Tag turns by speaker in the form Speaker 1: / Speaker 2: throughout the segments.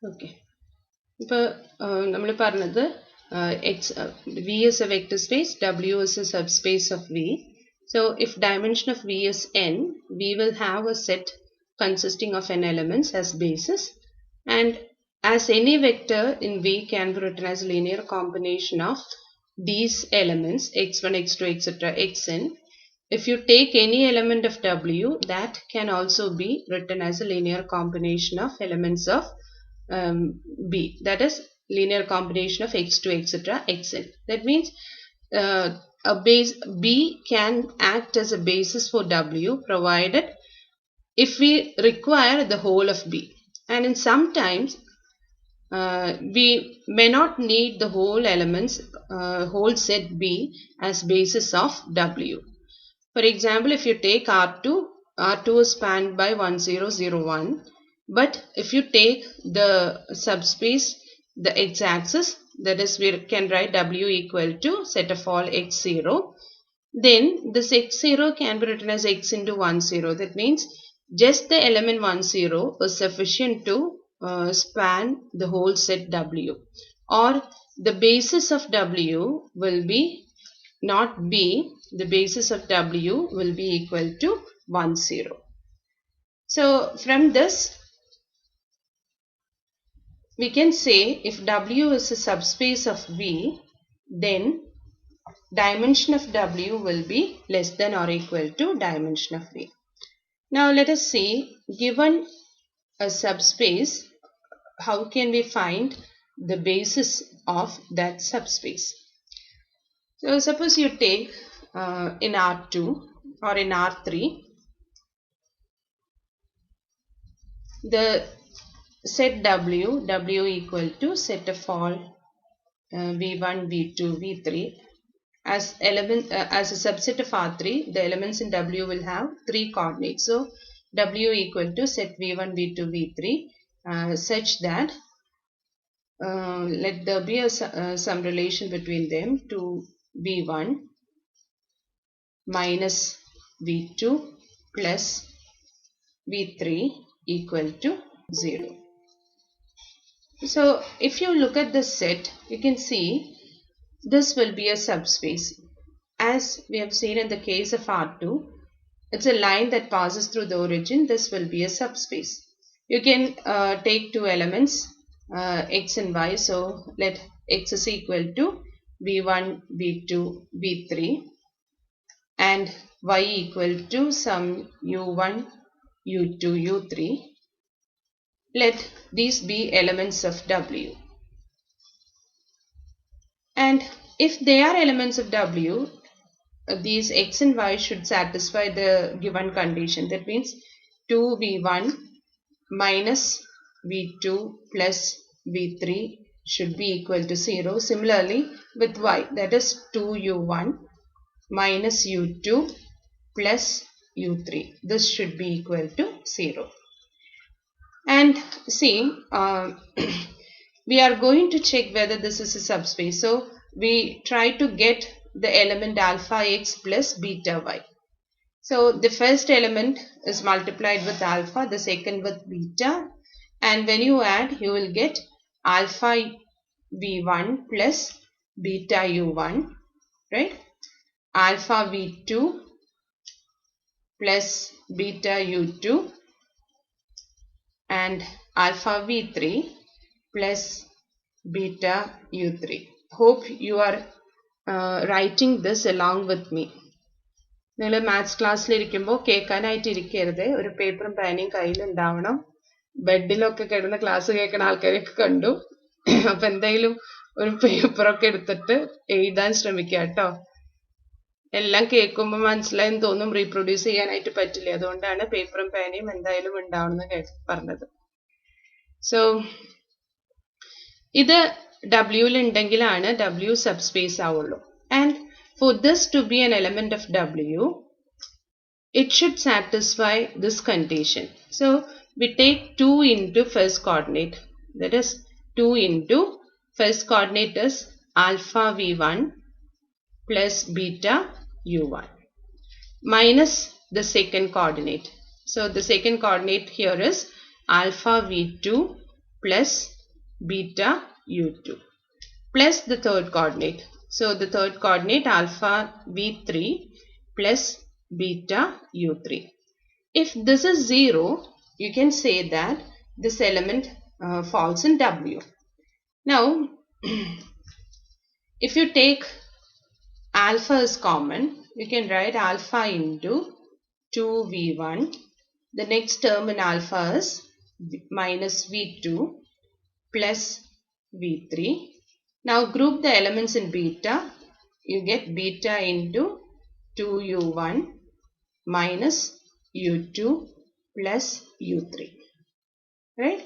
Speaker 1: Okay. V is a vector space, W is a subspace of V. So if dimension of V is n, we will have a set consisting of n elements as basis, and as any vector in V can be written as linear combination of these elements x1, x2, etc., xn. If you take any element of W, that can also be written as a linear combination of elements of B, that is linear combination of x2, etc., xn. That means a base B can act as a basis for W provided if we require the whole of B. And in sometimes we may not need the whole elements, whole set B as basis of W. For example, if you take R2, R2 is spanned by 1001. But if you take the subspace, the x-axis, that is we can write W equal to set of all x0. Then this x0 can be written as x into 10. That means just the element 10 is sufficient to span the whole set W. Or the basis of W will be not B, the basis of W will be equal to 10. So from this, we can say if W is a subspace of V, then dimension of W will be less than or equal to dimension of V. Now let us see, given a subspace, how can we find the basis of that subspace? So suppose you take in R2 or in R3, the set W equal to set of all V1, V2, V3 as element as a subset of R3, the elements in W will have 3 coordinates. So W equal to set V1, V2, V3 such that let there be some relation between them to V1 minus V2 plus V3 equal to 0. So if you look at the set, you can see this will be a subspace. As we have seen in the case of R2, it's a line that passes through the origin. This will be a subspace. You can take two elements, x and y. So let x is equal to v1, v2, v3 and y equal to some u1, u2, u3. Let these be elements of W. And if they are elements of W, these x and y should satisfy the given condition. That means 2v1 minus v2 plus v3 should be equal to 0. Similarly with y, that is 2u1 minus u2 plus u3. This should be equal to 0. And see, we are going to check whether this is a subspace. So we try to get the element alpha x plus beta y. So the first element is multiplied with alpha, the second with beta, and when you add, you will get alpha v1 plus beta u1, right? Alpha v2 plus beta u2 and alpha v3 plus beta u3. Hope you are writing this along with me. നിങ്ങൾ maths ക്ലാസ്സിലിരിക്കുമ്പോൾ കേൾക്കാനായിട്ടിരിക്കരുത്, ഒരു പേപ്പറും പേനയും കയ്യിലുണ്ടാവണം. ബെഡിലൊക്കെ കിടന്ന് class കേൾക്കുന്ന ആൾക്കാരൊക്കെ കണ്ടു. അപ്പം എന്തെങ്കിലും ഒരു പേപ്പറൊക്കെ എടുത്തിട്ട് എഴുതാൻ ശ്രമിക്കുക കേട്ടോ. എല്ലാം കേൾക്കുമ്പോൾ മനസ്സിലായെന്ന് തോന്നും, റീപ്രൊഡ്യൂസ് ചെയ്യാനായിട്ട് പറ്റില്ല. അതുകൊണ്ടാണ് പേപ്പറും പേനയും എന്തായാലും ഉണ്ടാവണമെന്ന് പറഞ്ഞത്. സോ ഇത് ഡബ്ല്യൂയിൽ ഉണ്ടെങ്കിലാണ് ഡബ്ല്യു സബ്സ്പേസ് ആവുള്ളൂ. And for this to be an element of W, it should satisfy this condition. So we take 2 into first coordinate, that is 2 into first coordinate is alpha v1 plus beta u1 minus the second coordinate. So the second coordinate here is alpha v2 plus beta u2 plus the third coordinate. So the third coordinate alpha v3 plus beta u3. If this is 0, you can say that this element falls in W. Now, if you take alpha is common, you can write alpha into 2v1. The next term in alpha is minus v2 plus v3. Now group the elements in beta. You get beta into 2u1 minus u2 plus u3. Right?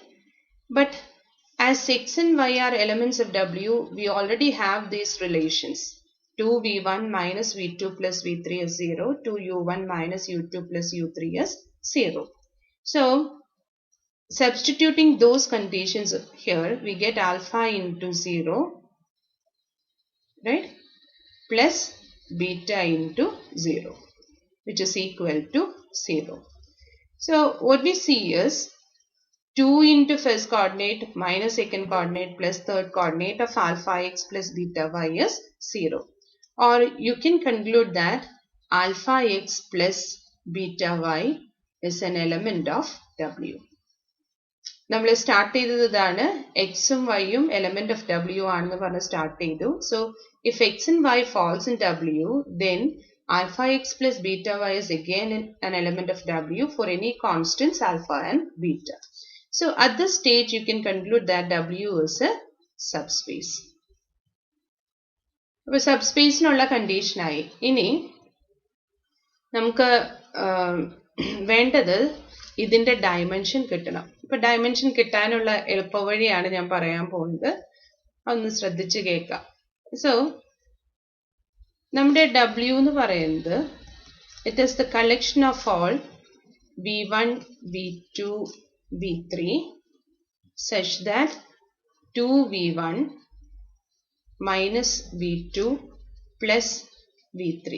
Speaker 1: But as x and y are elements of W, we already have these relations. 2v1 minus v2 plus v3 is 0. 2u1 minus u2 plus u3 is 0. So, substituting those conditions here, we get alpha into 0, right, plus beta into 0, which is equal to 0. So, what we see is 2 into first coordinate minus second coordinate plus third coordinate of alpha x plus beta y is 0. Or you can conclude that alpha x plus beta y is an element of W. നമ്മൾ start ചെയ്തത് ഇതാണ്, എക്സും വൈയും element of W ആണെന്ന് പറഞ്ഞ് start ചെയ്തു. So if X and Y falls in W, then alpha x plus beta y is again an element of W for any constants alpha and beta. So at this stage you can conclude that W is a subspace. അപ്പോൾ സബ്സ്പേസിനുള്ള കണ്ടീഷനായി. ഇനി നമുക്ക് വേണ്ടത് ഇതിന്റെ dimension കിട്ടണം. ഇപ്പൊ dimension കിട്ടാനുള്ള എളുപ്പവഴിയാണ് ഞാൻ പറയാൻ പോകുന്നത്, അതൊന്ന് ശ്രദ്ധിച്ച് കേൾക്കാം. സോ നമ്മുടെ W എന്ന് പറയുന്നത് it is the collection of all v1 v2 v3 such that 2v1 minus v2 plus v3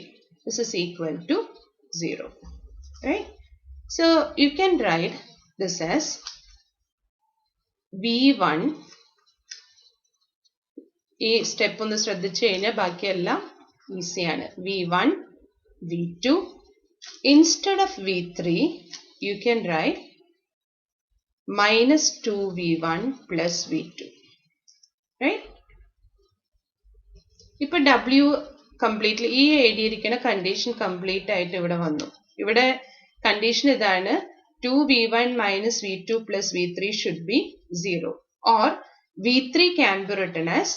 Speaker 1: this is equal to 0, right? So you can write this as v1, ഈ സ്റ്റെപ്പ് ഒന്ന് ശ്രദ്ധിച്ചു കഴിഞ്ഞാൽ ബാക്കിയെല്ലാം ഈസിയാണ്. v1 v2 instead of v3 you can write minus 2v1 plus v2, right? ഇപ്പൊ W completely ഈ എഴുതിയിരിക്കുന്ന condition complete ആയിട്ട് ഇവിടെ വന്നു. ഇവിടെ കണ്ടീഷൻ ഇതാണ്, 2v1 minus v2 plus v3 should be 0 or v3 can be written as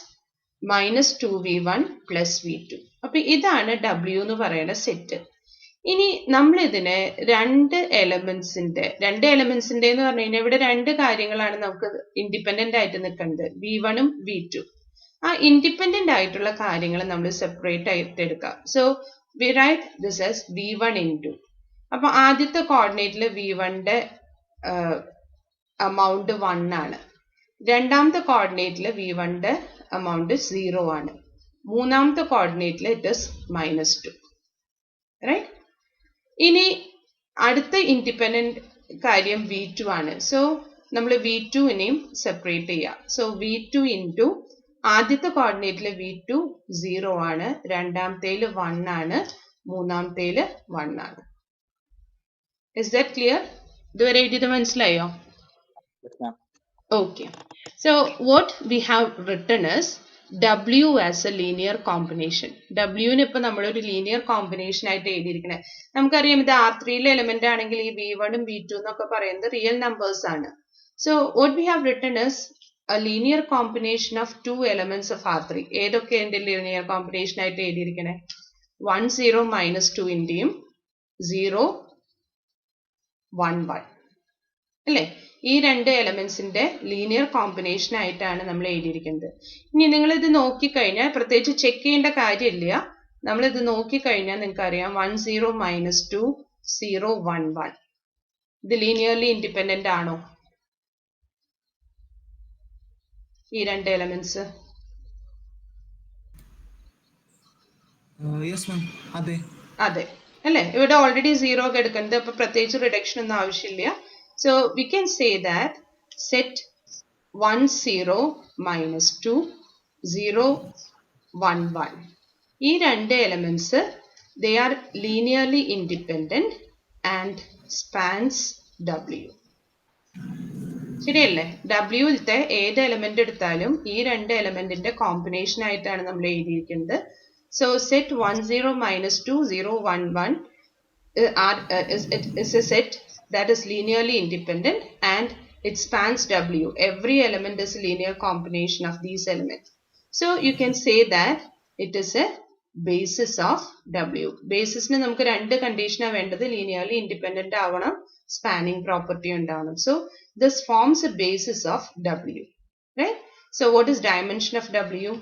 Speaker 1: minus 2v1 plus v2. അപ്പൊ ഇതാണ് W എന്ന് പറയുന്ന സെറ്റ്. ഇനി നമ്മൾ ഇതിനെ രണ്ട് എലമെന്റ്സിന്റെ എന്ന് പറഞ്ഞു കഴിഞ്ഞാൽ ഇവിടെ രണ്ട് കാര്യങ്ങളാണ് നമുക്ക് ഇൻഡിപെൻഡന്റ് ആയിട്ട് നിൽക്കുന്നത്, v1 ഉം v2. ആ ഇൻഡിപെൻഡന്റ് ആയിട്ടുള്ള കാര്യങ്ങൾ നമ്മൾ സെപ്പറേറ്റ് ആയിട്ട് എടുക്കാം. So we write this as v1 into. അപ്പൊ ആദ്യത്തെ കോർഡിനേറ്റിൽ v1ന്റെ amount 1 ആണ്, രണ്ടാമത്തെ കോർഡിനേറ്റിൽ v1ന്റെ amount 0 ആണ്, മൂന്നാമത്തെ കോർഡിനേറ്റിൽ ഇറ്റ് ഇസ് -2, റൈറ്റ്? ഇനി അടുത്ത ഇൻഡിപെൻഡന്റ് കാര്യം v2 ആണ്. സോ നമ്മൾ v2നെയും സെപ്പറേറ്റ് ചെയ്യാം. സോ v2 into ആദ്യത്തെ കോർഡിനേറ്റിൽ v2 0 ആണ്, രണ്ടാമത്തേല് 1 ആണ്, മൂന്നാമത്തേല് 1 ആണ്. Is that clear? ഇതുവരെ എഴുതിയത് മനസ്സിലായോ? Okay. So what we have written is W as a linear combination. W നെ ഇപ്പൊ നമ്മളൊരു ലീനിയർ കോമ്പിനേഷൻ ആയിട്ട് എഴുതിയിരിക്കണേ. നമുക്കറിയാം ഇത് R3 എലമെന്റ് ആണെങ്കിൽ ഈ v1 ഉം v2 എന്നൊക്കെ പറയുന്നത് റിയൽ നമ്പേഴ്സ് ആണ്. So what we have written is a linear combination of two elements of R3. ഏതൊക്കെ എന്റെ linear combination ആയിട്ട് എഴുതിയിരിക്കണേ? 1 0 minus 2 ഇന്റെയും 0 1 1 അല്ലേ? ഈ രണ്ട് എലമെന്റ്സിന്റെ ലീനിയർ കോമ്പിനേഷൻ ആയിട്ടാണ് നമ്മൾ എഴുതിയിരിക്കുന്നത്. ഇനി നിങ്ങൾ ഇത് നോക്കിക്കഴിഞ്ഞാൽ പ്രത്യേകിച്ച് ചെക്ക് ചെയ്യേണ്ട കാര്യമില്ല. നമ്മൾ ഇത് നോക്കിക്കഴിഞ്ഞാൽ നിങ്ങൾക്ക് അറിയാം 1 0 minus 2 0 1 1. ഇത് ലീനിയർലി ഇൻഡിപെൻഡന്റ് ആണോ ഈ രണ്ട് എലമെന്റ്സ്? അതെ അല്ലേ? ഇവിടെ ഓൾറെഡി 0 ഒക്കെ എടുക്കുന്നത്, അപ്പൊ പ്രത്യേകിച്ച് റിഡക്ഷൻ ഒന്നും ആവശ്യമില്ല. So we can say that set 1 0 minus 2 0 1 1. ഈ രണ്ട് elements they are linearly independent and spans W. ശരിയല്ലേ? ഡബ്ല്യൂലത്തെ ഏത് എലമെന്റ് എടുത്താലും ഈ രണ്ട് എലമെന്റിന്റെ കോമ്പിനേഷൻ ആയിട്ടാണ് നമ്മൾ എഴുതിയിരിക്കുന്നത്. So set 1 0 minus 2 0 1 1 is a set that is linearly independent and it spans W. Every element is a linear combination of these elements. So you can say that it is a basis of W. Basisന് നമുക്ക് രണ്ട് കണ്ടീഷനാണ് വേണ്ടത്. linearly independent ആവണം, spanning property ഉണ്ടാവണം. So this forms a basis of W. Right? So what is dimension of W?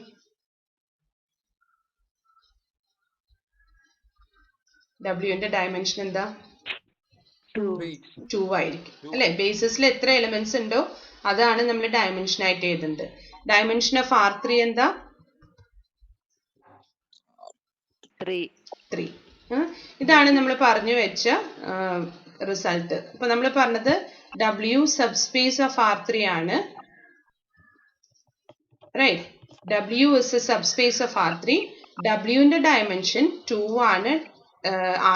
Speaker 1: W ന്റെ dimension എന്താ? 2 ആയിരിക്കും അല്ലെ? ബേസിസിൽ എത്ര എലിമെന്റ്സ് ഉണ്ടോ അതാണ് നമ്മൾ ഡയമെൻഷൻ ആയിട്ട് എഴുതുന്നത്. ഡയമെൻഷൻ ഓഫ് R3 എന്താ? 3. ഇതാണ് നമ്മൾ പറഞ്ഞു വെച്ച റിസൾട്ട്. അപ്പൊ നമ്മൾ പറഞ്ഞത് W സബ്സ്പേസ് ഓഫ് R3 ആണ്. Right? W is a subspace of R3. W ന്റെ ഡയമെൻഷൻ 2 ആണ്.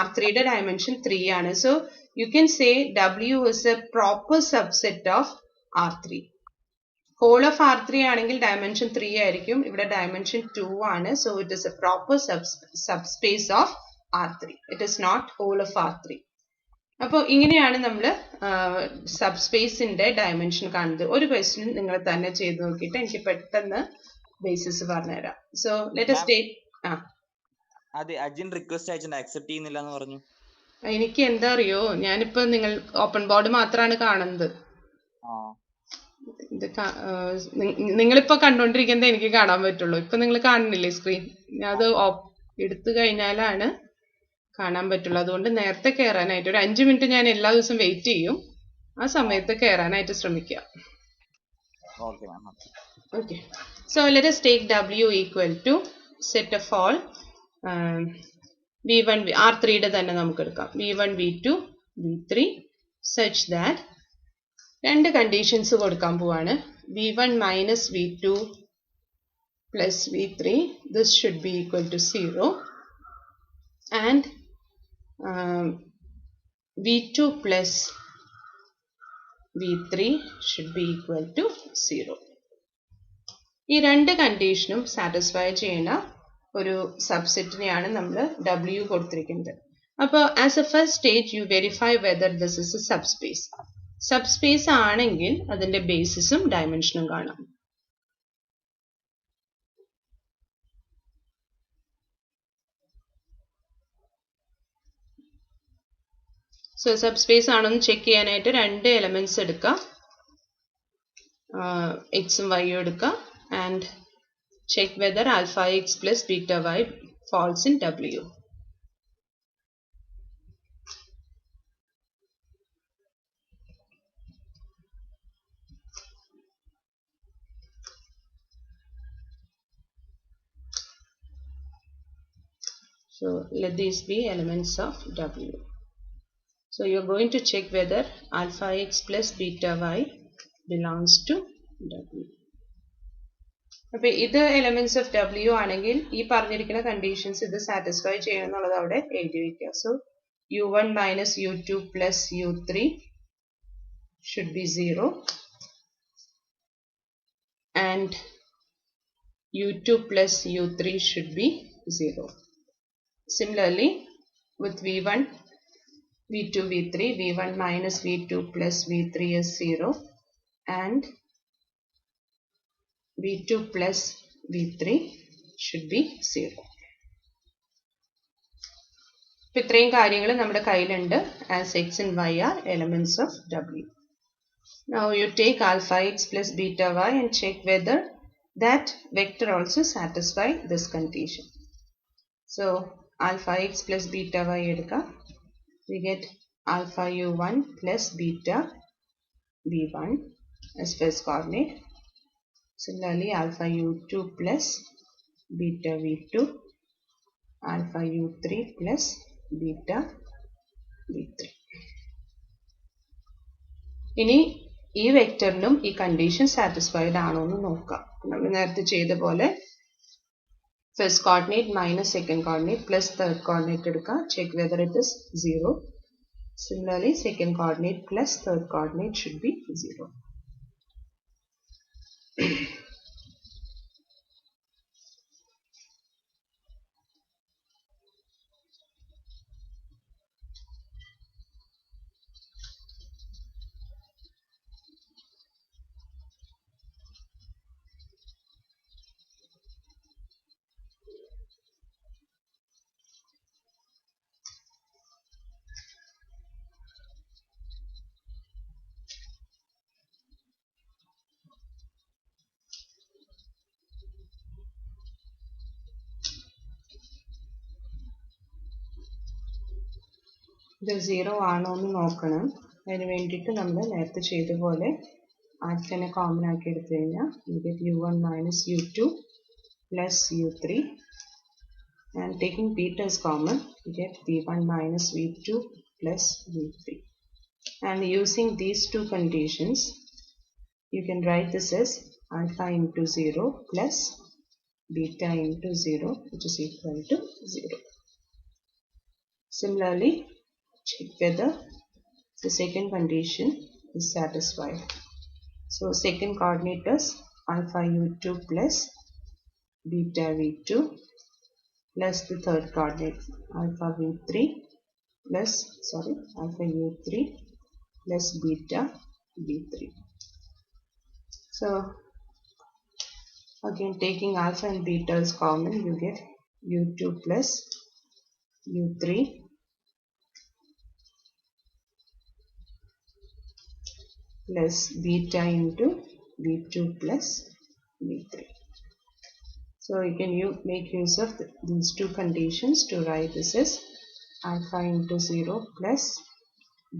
Speaker 1: R3 യുടെ ഡയമെൻഷൻ 3 ആണ്. So you can say W is a proper subset of R3. Whole of R3 ആണെങ്കിൽ dimension 3 ആയിരിക്കും. ഇവിടെ dimension 2 ആണ്. So it is a proper subspace of R3. It is not whole of R3. അപ്പോൾ ഇങ്ങനെയാണ് നമ്മൾ സബ്സ്പേസിന്റെ dimension കാണുന്നത്. ഒരു question നിങ്ങൾ തന്നെ ചെയ്ത് നോക്കിയിട്ട് എനിക്ക് പെട്ടെന്ന് ബേസിസ് പറഞ്ഞുതരാം. സോ ലെറ്റ് us take
Speaker 2: അതെ, അജിൻ റിക്വസ്റ്റ് അയച്ചിട്ട് അക്സെപ്റ്റ് ചെയ്യുന്നില്ല എന്ന് പറഞ്ഞു.
Speaker 1: എനിക്ക് എന്താ അറിയോ, ഞാനിപ്പോ നിങ്ങൾ ഓപ്പൺ ബോർഡ് മാത്രമാണ് കാണുന്നത്. ഇത് നിങ്ങളിപ്പോ കണ്ടോണ്ടിരിക്കുന്നത് എനിക്ക് കാണാൻ പറ്റുള്ളൂ. ഇപ്പൊ നിങ്ങൾ കാണുന്നില്ലേ സ്ക്രീൻ? അത് എടുത്തു കഴിഞ്ഞാലാണ് കാണാൻ പറ്റുള്ളൂ. അതുകൊണ്ട് നേരത്തെ കയറാനായിട്ട് ഒരു 5 മിനിറ്റ് ഞാൻ എല്ലാ ദിവസവും വെയിറ്റ് ചെയ്യും. ആ സമയത്ത് കയറാനായിട്ട് ശ്രമിക്കുക. Okay. So let us take W equal to set of all V1 R3 യുടെ തന്നെ നമുക്ക് എടുക്കാം. V1 V2 V3 such that രണ്ട് കണ്ടീഷൻസ് കൊടുക്കാൻ പോവാണ്. V1 minus V2 plus V3 this should be equal to 0 and V2 plus V3 should be equal to 0. ഈ രണ്ട് കണ്ടീഷനും satisfy ചെയ്യുന്ന ഒരു സബ്സെറ്റിനെയാണ് നമ്മൾ W കൊടുത്തിരിക്കുന്നത്. അപ്പോൾ as a first stage you verify whether this is a subspace. Subspace ആണെങ്കിൽ അതിന്റെ ബേസിസും ഡയമെൻഷനും കാണാം. സോ സബ്സ്പേസ് ആണെന്ന് ചെക്ക് ചെയ്യാനായിട്ട് രണ്ട് എലമെന്റ്സ് എടുക്കുക, എക്സും വൈയും എടുക്കുക and check whether alpha X plus beta Y falls in W. So let these be elements of W. So you're going to check whether alpha x plus beta y belongs to W. അപ്പോൾ ഇത് elements of W ആണെങ്കിൽ ഈ പറഞ്ഞിരിക്കുന്ന conditions ഇത് satisfy ചെയ്യണം എന്നുള്ളത് അവിടെ എഴുതി വയ്ക്കുക. So U1 minus U2 plus U3 should be 0 and U2 plus U3 should be 0. Similarly with V1, V2, V3, V1 minus V2 plus V3 is 0 and V2 plus V3 should be 0. ഇപ്പോൾ ഇത്രയും കാര്യങ്ങൾ നമ്മുടെ കയ്യിലുണ്ട്. As X and Y are elements of W. Now you take alpha x plus beta y and check whether that vector also satisfy this condition. So alpha x plus beta y എടുക്കാം. We get alpha u1 plus beta v1 as first coordinate. Similarly alpha u2 plus beta v2, alpha u3 plus beta v3. ഇനി ഈ വെക്ടറിനും ഈ condition satisfied ആണോ എന്ന് നോക്കാം. നമ്മൾ നേരത്തെ ചെയ്ത പോലെ first coordinate minus second coordinate plus third coordinate എടുക്കുക. Check whether it is 0. Similarly, second coordinate plus third coordinate should be 0. ഇത് 0 ആണോ എന്ന് നോക്കണം. അതിന് വേണ്ടിയിട്ട് നമ്മൾ നേരത്തെ ചെയ്ത പോലെ ആൽഫനെ കോമൺ ആക്കി എടുത്തു കഴിഞ്ഞാൽ you get u1 minus u2 plus u3, and taking beta as common you get v1 minus v2 plus v3, and using these two conditions you can write this as alpha into 0 plus beta into 0, which is equal to 0. Similarly, check whether the second condition is satisfied. So second coordinate is alpha u2 plus beta v2 plus the third coordinate alpha u3 plus beta v3. So again, taking alpha and beta as common, you get u2 plus u3 plus beta into v2 plus v3. So you can make use of these two conditions to write this as alpha into 0 plus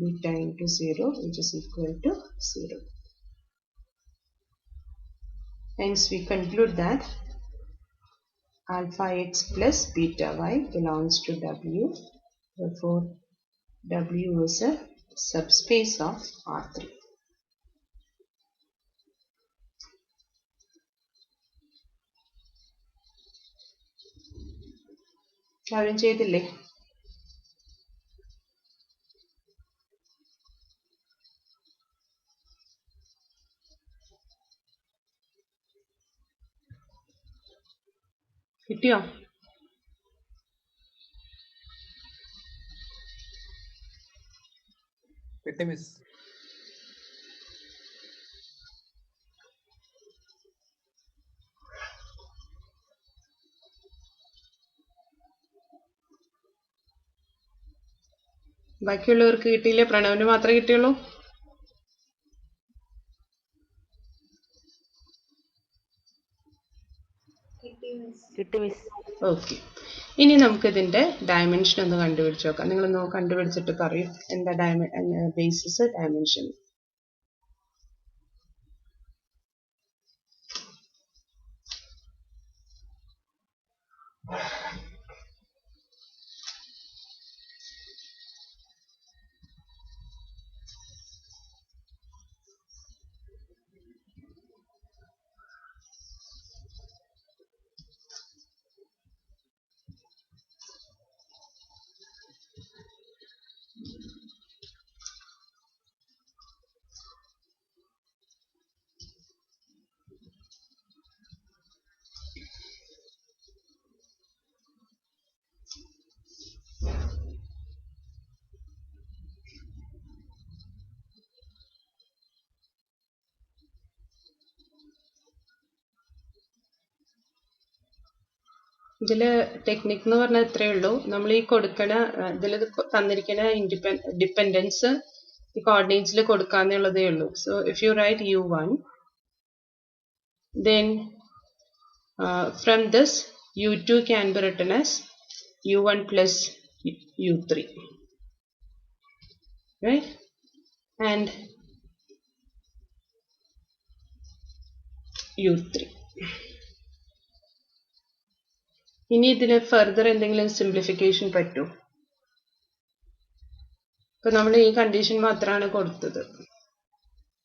Speaker 1: beta into 0, which is equal to 0. Hence we conclude that alpha x plus beta y belongs to W. Therefore, W is a subspace of R3. ആരും ചെയ്തില്ലേ? കിട്ടിയോ?
Speaker 3: കിട്ടി miss.
Speaker 1: ബാക്കിയുള്ളവർക്ക് കിട്ടിയില്ലേ? പ്രണവിന് മാത്രമേ കിട്ടിയുള്ളൂ? Okay, ഇനി നമുക്ക് ഇതിന്റെ ഡയമെൻഷൻ ഒന്ന് കണ്ടുപിടിച്ച് നോക്കാം. നിങ്ങളൊന്ന് കണ്ടുപിടിച്ചിട്ട് പറയും എന്താ ബേസിസ് ഡയമെൻഷൻ. ഇതില് ടെക്നിക് എന്ന് പറഞ്ഞാൽ ഇത്രയേ ഉള്ളൂ. നമ്മൾ ഈ കൊടുക്കണ ഇതിൽ തന്നിരിക്കുന്ന ഡിപ്പെൻഡൻസ് ഈ കോർഡിനേറ്റ്സിൽ കൊടുക്കാന്നുള്ളതേ ഉള്ളൂ. So if you write u1, then from this u2 can be written as u1 plus u3, right? And u3. ഇനി ഇതിന് ഫർദർ എന്തെങ്കിലും സിംപ്ലിഫിക്കേഷൻ പറ്റുമോ? ഇപ്പൊ നമ്മൾ ഈ കണ്ടീഷൻ മാത്രമാണ് കൊടുത്തത്.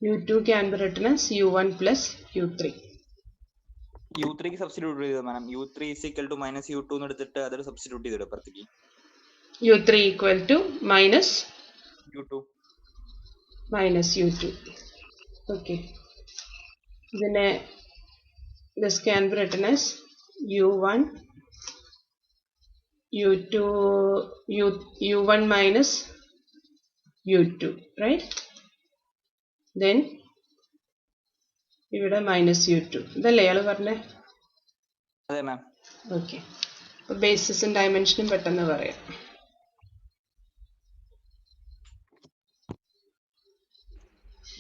Speaker 1: u2 can be written as u1 plus u3.
Speaker 2: u3 ക്ക് സബ്സ്റ്റിറ്റ്യൂട്ട് ചെയ്തത് മാം. u3 is equal to minus u2 എന്ന് എടുത്തിട്ട് അതൊരു സബ്സ്റ്റിറ്റ്യൂട്ട് ചെയ്തിടും അപ്പുറത്തേക്ക്.
Speaker 1: u3 equal to minus
Speaker 2: u2.
Speaker 1: minus u2. Okay. Then this can be written as u1 u2 u1 minus u2, right? Then ഇവിടെ minus u2. ഇതല്ലേ അയാൾ പറഞ്ഞേ?
Speaker 2: അതെ മാം.
Speaker 1: ഓക്കെ. ബേസിസും ഡയമെൻഷനും പെട്ടെന്ന് പറയാം.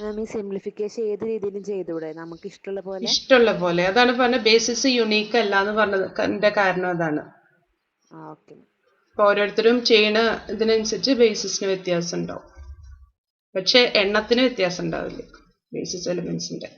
Speaker 3: മാം ഈ സിംപ്ലിഫിക്കേഷൻ ഏത് രീതിയിലും ചെയ്തുകൂടെ? നമുക്ക് ഇഷ്ടമുള്ള പോലെ.
Speaker 1: ഇഷ്ടമുള്ള പോലെ. അതാണ് പറഞ്ഞ ബേസിസ് യുണീക്ക് അല്ല എന്ന് പറഞ്ഞതിന്റെ കാരണം അതാണ്.
Speaker 3: ഓക്കെ.
Speaker 1: ഓരോരുത്തരും ചെയ്യണ ഇതിനനുസരിച്ച് ബേസിസിന് വ്യത്യാസം ഉണ്ടാവും. പക്ഷെ എണ്ണത്തിന് വ്യത്യാസം ഉണ്ടാവില്ല ബേസിസ് എലിമെന്റ്സിന്റെ.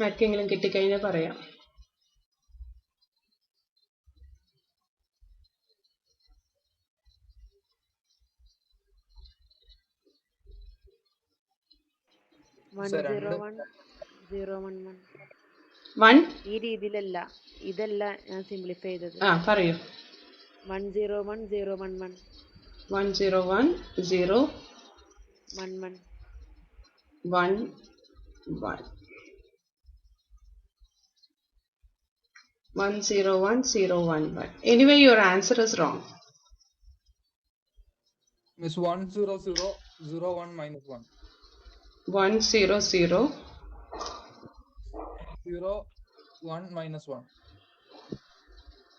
Speaker 1: ആർക്കെങ്കിലും കിട്ടിക്കഴിഞ്ഞാൽ പറയാം.
Speaker 3: ഈ രീതിയിലല്ല, ഇതല്ല ഞാൻ സിംപ്ലിഫൈ ചെയ്തത്.
Speaker 1: പറയൂ.
Speaker 3: 101
Speaker 1: 101 0
Speaker 3: 11
Speaker 1: 1 1 101 0 1 1. Anyway, your answer is wrong.
Speaker 4: Miss 100 01 minus 1.
Speaker 1: 100 0
Speaker 4: 1 minus 1.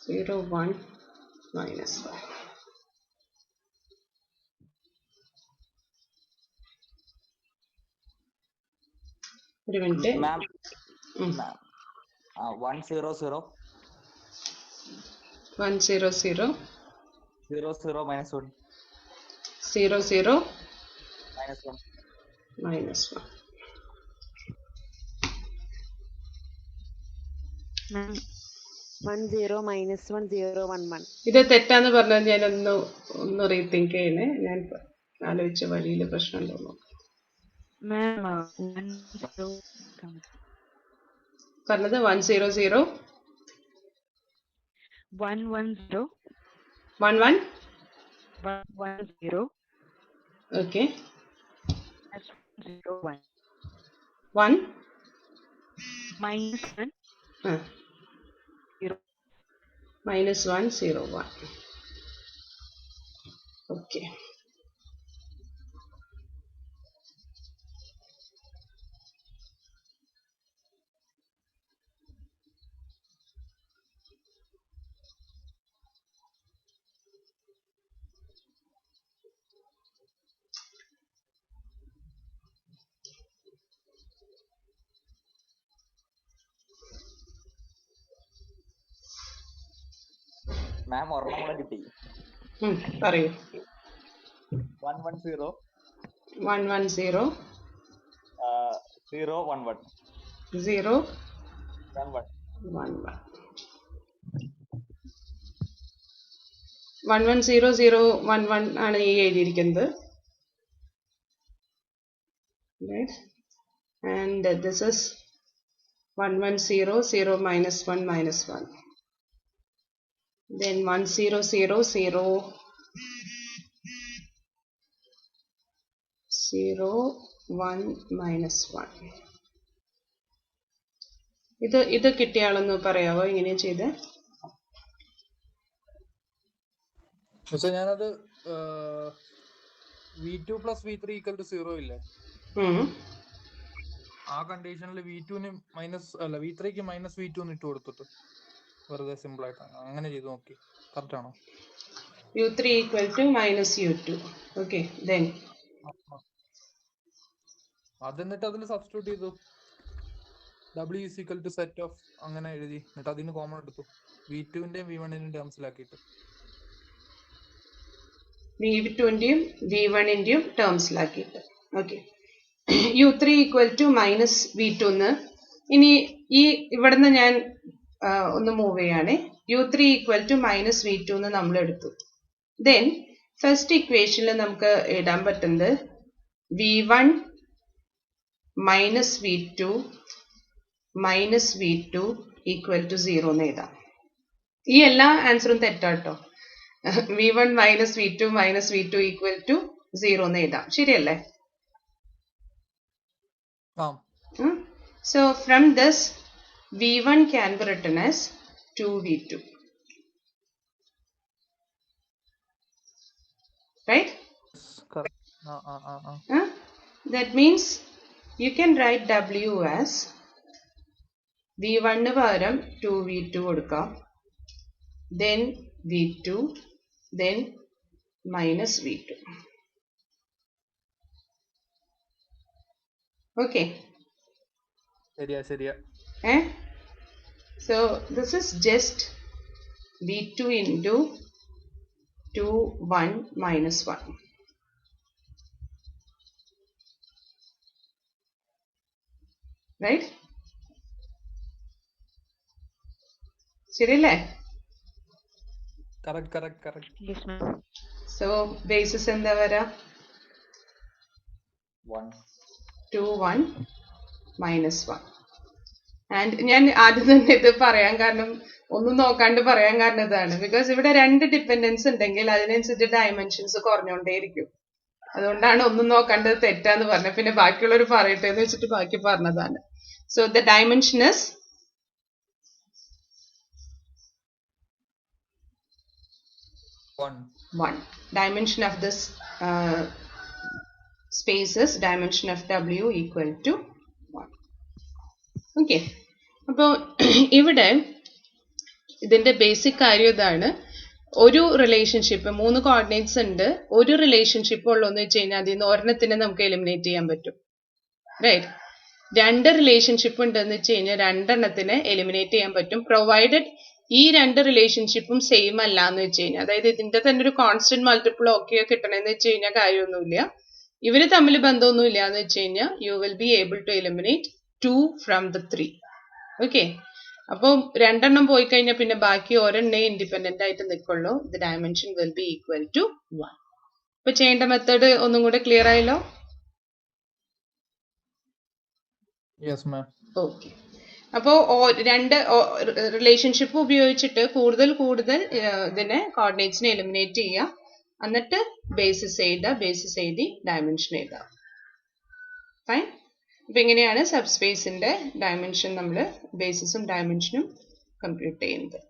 Speaker 1: 0 1 minus 1. ഒരു മിനിറ്റ്
Speaker 2: മാം. 100 0
Speaker 1: 100 0
Speaker 2: 00 minus 1
Speaker 1: 00
Speaker 2: minus 1
Speaker 1: minus 1.
Speaker 3: മാം 10 minus 1 0 1 1.
Speaker 1: ഇത് തെറ്റാന്ന് പറഞ്ഞാൽ ഞാൻ ഒന്ന് റീതിങ്ക് ചെയ്യണേ. ഞാൻ ആലോചിച്ച വഴിയിൽ പ്രശ്നം തോന്നുന്നു. പറഞ്ഞത് 100
Speaker 5: 110
Speaker 1: 11
Speaker 5: 110
Speaker 1: ഓക്കെ
Speaker 5: 01
Speaker 1: 1
Speaker 5: minus 1 0
Speaker 1: minus 1 0 1. ഓക്കെ.
Speaker 2: മാം ഒരെണ്ണം കൂടെ കിട്ടി.
Speaker 1: പറയൂ.
Speaker 2: 110
Speaker 1: 110
Speaker 2: 0 11
Speaker 1: 0
Speaker 2: 11
Speaker 1: 11 110 0 11 ആണ് ഈ എഴുതിയിരിക്കുന്നത്. And this is 110 0 minus 1 minus 1. Then 100 0 0 0 1 minus 1. ഇത് കിട്ടിയാളൊന്ന് പറയാവോ ഇങ്ങനെ ചെയ്ത്?
Speaker 4: പക്ഷെ ഞാനത് v2 plus v3 equal to 0 ഇല്ലേ? ആ കണ്ടീഷനിൽ v2ന് മൈനസ് അല്ല v3ക്ക് മൈനസ് v2 ഇട്ട് കൊടുത്തിട്ട് വെറുതെ സിമ്പിൾ ആയിട്ടാണ് അങ്ങനെ ചെയ്ത് നോക്കി. കറക്റ്റ് ആണോ?
Speaker 1: u3 equal to minus u2. Okay, then
Speaker 4: അതെന്നിട്ട് അതിൽ സബ്സ്റ്റിറ്റ്യൂട്ട് ചെയ്തു. W is equal to set of അങ്ങനെ എഴുതി എന്നിട്ട് അതിന് കോമൺ എടുത്തു V2 ന്റെയും V1 ടേംസിലാക്കിയിട്ട്.
Speaker 1: V2 ന്റെയും V1 ന്റെയും ടേംസിലാക്കിയിട്ട്. Okay, U3 equal to minus V2 എന്ന് ഇനി ഈ ഇവിടുന്ന് ഞാൻ ഒന്ന് മൂവ് ചെയ്യാണ്. U3 equal to minus V2 എന്ന് നമ്മൾ എടുത്തു. ദെൻ ഫസ്റ്റ് ഇക്വേഷനിൽ നമുക്ക് എഴുതാൻ പറ്റുന്നത് V1 minus V2 minus V2 equal to 0 എന്ന് എഴുതാം. ഈ എല്ലാ ആൻസറും തെറ്റാട്ടോ. V1 minus V2 minus V2 equal to 0 എന്ന് എഴുതാം. ശരിയല്ലേ? So from this V1 can be written as 2V2. Right?
Speaker 4: Correct.
Speaker 1: That means you can write W as V1 പകരം 2V2 കൊടുക്കാം. Then V2, then minus V2. Okay.
Speaker 4: ശരിയാ.
Speaker 1: So this is just V2 into 2, 1 minus 1. Right? ശരിയല്ലേ?
Speaker 4: Correct.
Speaker 5: Yes, ma'am.
Speaker 1: So basis എന്താ വരാ? 2, 1 minus 1. And ഞാൻ ആദ്യം തന്നെ ഇത് പറയാൻ കാരണം ഒന്നും നോക്കാണ്ട് പറയാൻ കാരണം ഇതാണ്. ബിക്കോസ് ഇവിടെ രണ്ട് ഡിപ്പെൻഡൻസ് ഉണ്ടെങ്കിൽ അതിനനുസരിച്ച് ഡയമെൻഷൻസ് കുറഞ്ഞുകൊണ്ടേയിരിക്കും. അതുകൊണ്ടാണ് ഒന്നും നോക്കാണ്ടത് തെറ്റാന്ന് പറഞ്ഞത്. പിന്നെ ബാക്കിയുള്ളവർ പറയട്ടെ എന്ന് വെച്ചിട്ട് ബാക്കി പറഞ്ഞതാണ്. So the dimension is 1. Dimension of this space is dimension of W equal to 1. Okay. അപ്പോൾ ഇവിടെ ഇതിന്റെ ബേസിക് കാര്യം ഇതാണ്. ഒരു റിലേഷൻഷിപ്പ് 3 കോർഡിനേറ്റ്സ് ഉണ്ട്. ഒരു റിലേഷൻഷിപ്പ് ഉള്ളതെന്ന് വെച്ച് കഴിഞ്ഞാൽ അതിൽ നിന്ന് ഒരെണ്ണത്തിനെ നമുക്ക് എലിമിനേറ്റ് ചെയ്യാൻ പറ്റും. റൈറ്റ്? 2 റിലേഷൻഷിപ്പ് ഉണ്ടെന്ന് വെച്ച് കഴിഞ്ഞാൽ 2 എണ്ണത്തിനെ എലിമിനേറ്റ് ചെയ്യാൻ പറ്റും, പ്രൊവൈഡഡ് ഈ 2 റിലേഷൻഷിപ്പും സെയിം അല്ല എന്ന് വെച്ച് കഴിഞ്ഞാൽ. അതായത് ഇതിന്റെ തന്നെ ഒരു കോൺസ്റ്റന്റ് മൾട്ടിപ്പിൾ ഒക്കെ കിട്ടണമെന്ന് വെച്ച് കഴിഞ്ഞാൽ കാര്യമൊന്നുമില്ല. ഇവര് തമ്മിൽ ബന്ധമൊന്നും ഇല്ല എന്ന് വെച്ച് കഴിഞ്ഞാൽ you will be able to eliminate 2 from the 3. Okay, അപ്പോൾ 2 എണ്ണം പോയി കഴിഞ്ഞാൽ പിന്നെ ബാക്കി ഒരെണ്ണേ ഇൻഡിപെൻഡന്റ് ആയിട്ട് നിൽക്കുള്ളൂ. The dimension will be equal to 1. ഇപ്പൊ ചെയ്യേണ്ട മെത്തേഡ് ഒന്നും കൂടെ ക്ലിയർ ആയല്ലോ?
Speaker 4: Yes, ma'am.
Speaker 1: ഓക്കെ, അപ്പോൾ 2 റിലേഷൻഷിപ്പ് ഉപയോഗിച്ചിട്ട് കൂടുതൽ ഇതിനെ കോർഡിനേറ്റ്സിനെ എലിമിനേറ്റ് ചെയ്യുക. എന്നിട്ട് ബേസിസ് എഴുതി ഡയമെൻഷൻ എഴുതാം. ഫൈൻ. അപ്പൊ ഇങ്ങനെയാണ് സബ് സ്പേസിന്റെ ഡയമെൻഷൻ നമ്മൾ ബേസിസും ഡയമെൻഷനും കമ്പ്യൂട്ട് ചെയ്യുന്നത്.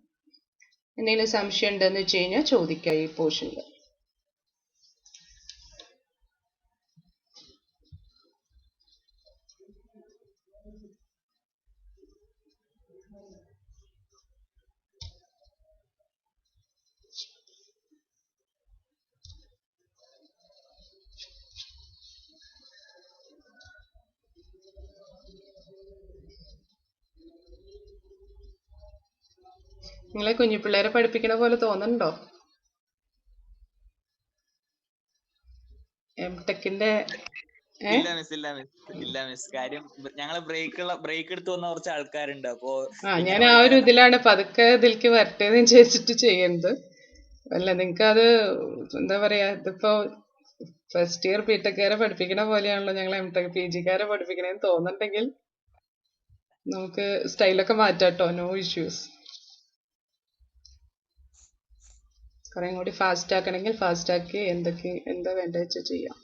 Speaker 1: എന്തെങ്കിലും സംശയം ഉണ്ടെന്ന് വെച്ച് കഴിഞ്ഞാൽ ചോദിക്കാം ഈ പോർഷനിൽ. നിങ്ങളെ കുഞ്ഞിപ്പിള്ളേരെ പഠിപ്പിക്കണ പോലെ തോന്നുന്നുണ്ടോ? എംടെക്കിന്റെ
Speaker 2: ഇല്ല മിസ്. കാര്യം ഞങ്ങള് ബ്രേക്ക് എടുത്ത് വന്ന കുറച്ച് ആൾക്കാരുണ്ട്. അപ്പോ
Speaker 1: ഞാൻ ആ ഒരു ഇതിലാണ് പതുക്കെ ഇതിലേക്ക് വരട്ടേന്ന് വിചാരിച്ചിട്ട് ചെയ്യുന്നത്. അല്ല, നിങ്ങക്ക് അത് എന്താ പറയാ, ഇതിപ്പോ ഫസ്റ്റ് ഇയർ ബിടെക്കാരെ പഠിപ്പിക്കണ പോലെയാണല്ലോ ഞങ്ങൾ എംടെക് PGക്കാരെ പഠിപ്പിക്കണേന്ന് തോന്നുന്നുണ്ടെങ്കിൽ നമുക്ക് സ്റ്റൈലൊക്കെ മാറ്റാട്ടോ. No issues. കുറേ കൂടി ഫാസ്റ്റ് ആക്കണമെങ്കിൽ ഫാസ്റ്റ് ആക്കി എന്താ വേണ്ട വെച്ചാൽ ചെയ്യാം.